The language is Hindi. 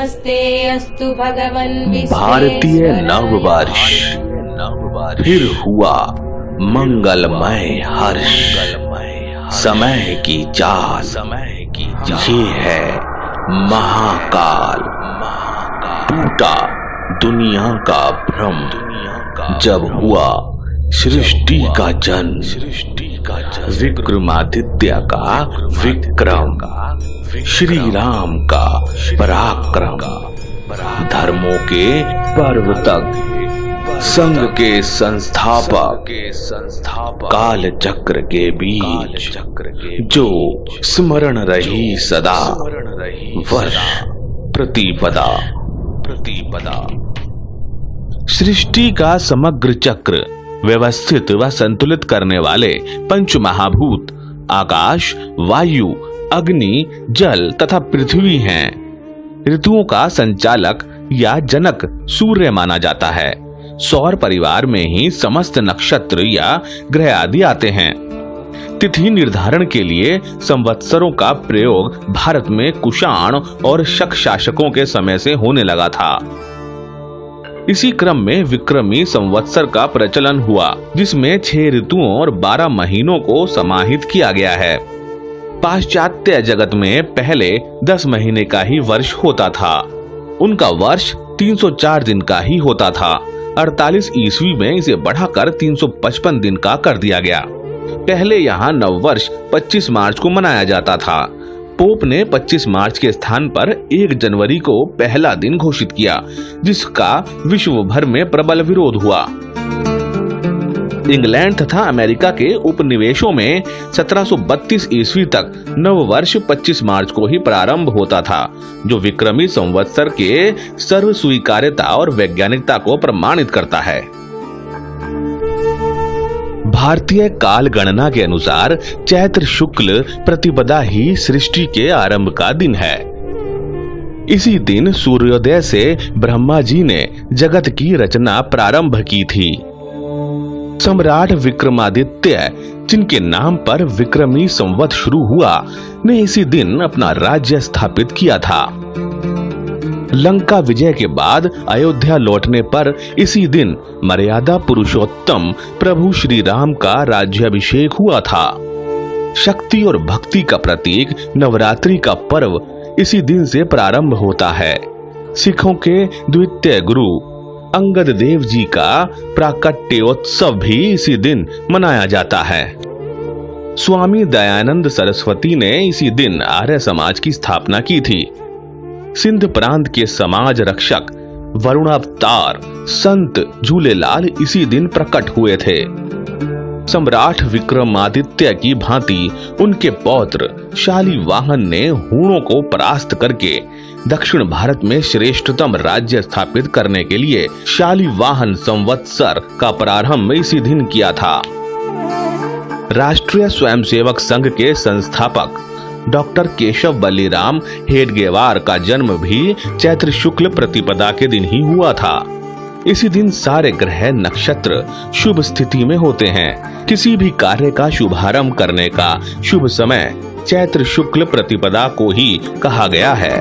नमस्ते अस्तु भगवन् विश्वेश्वर। भारतीय नववर्ष फिर हुआ मंगलमय हर्ष, समय की चाल, ये है महाकाल। टूटा दुनिया का भ्रम जब हुआ सृष्टि का जन्म, विक्रमादित्य का विक्रम, श्री राम का पराक्रम, धर्मों के प्रवर्तक, संघ के संस्थापक, काल चक्र के बीच जो स्मरण रही सदा, वर्ष प्रतिपदा। सृष्टि का समग्र चक्र व्यवस्थित व संतुलित करने वाले पंच महाभूत आकाश, वायु, अग्नि, जल तथा पृथ्वी हैं। ऋतुओं का संचालक या जनक सूर्य माना जाता है। सौर परिवार में ही समस्त नक्षत्र या ग्रह आदि आते हैं। तिथि निर्धारण के लिए संवत्सरों का प्रयोग भारत में कुषाण और शक शासकों के समय से होने लगा था। इसी क्रम में विक्रमी संवत्सर का प्रचलन हुआ, जिसमें 6 ऋतुओं और 12 महीनों को समाहित किया गया है। पाश्चात्य जगत में पहले 10 महीने का ही वर्ष होता था। उनका वर्ष 304 दिन का ही होता था। 48 ईस्वी में इसे बढ़ाकर 355 दिन का कर दिया गया। पहले यहाँ नववर्ष 25 मार्च को मनाया जाता था। पोप ने 25 मार्च के स्थान पर 1 जनवरी को पहला दिन घोषित किया, जिसका विश्व भर में प्रबल विरोध हुआ। इंग्लैंड तथा अमेरिका के उपनिवेशों में 1732 ईस्वी तक नववर्ष 25 मार्च को ही प्रारंभ होता था, जो विक्रमी संवत्सर के सर्व स्वीकार्यता और वैज्ञानिकता को प्रमाणित करता है। भारतीय काल गणना के अनुसार चैत्र शुक्ल प्रतिपदा ही सृष्टि के आरंभ का दिन है। इसी दिन सूर्योदय से ब्रह्मा जी ने जगत की रचना प्रारंभ की थी। सम्राट विक्रमादित्य, जिनके नाम पर विक्रमी संवत शुरू हुआ, ने इसी दिन अपना राज्य स्थापित किया था। लंका विजय के बाद अयोध्या लौटने पर इसी दिन मर्यादा पुरुषोत्तम प्रभु श्री राम का राज्याभिषेक हुआ था। शक्ति और भक्ति का प्रतीक नवरात्रि का पर्व इसी दिन से प्रारंभ होता है। सिखों के द्वितीय गुरु अंगद देव जी का प्राकट्योत्सव भी इसी दिन मनाया जाता है। स्वामी दयानंद सरस्वती ने इसी दिन आर्य समाज की स्थापना की थी। सिंध प्रांत के समाज रक्षक वरुणावतार संत झूलेलाल इसी दिन प्रकट हुए थे। सम्राट विक्रमादित्य की भांति उनके पौत्र शालिवाहन ने हूणों को परास्त करके दक्षिण भारत में श्रेष्ठतम राज्य स्थापित करने के लिए शालिवाहन संवत्सर का प्रारंभ इसी दिन किया था। राष्ट्रीय स्वयंसेवक संघ के संस्थापक डॉक्टर केशव बलिराम हेडगेवार का जन्म भी चैत्र शुक्ल प्रतिपदा के दिन ही हुआ था। इसी दिन सारे ग्रह नक्षत्र शुभ स्थिति में होते हैं। किसी भी कार्य का शुभारंभ करने का शुभ समय चैत्र शुक्ल प्रतिपदा को ही कहा गया है।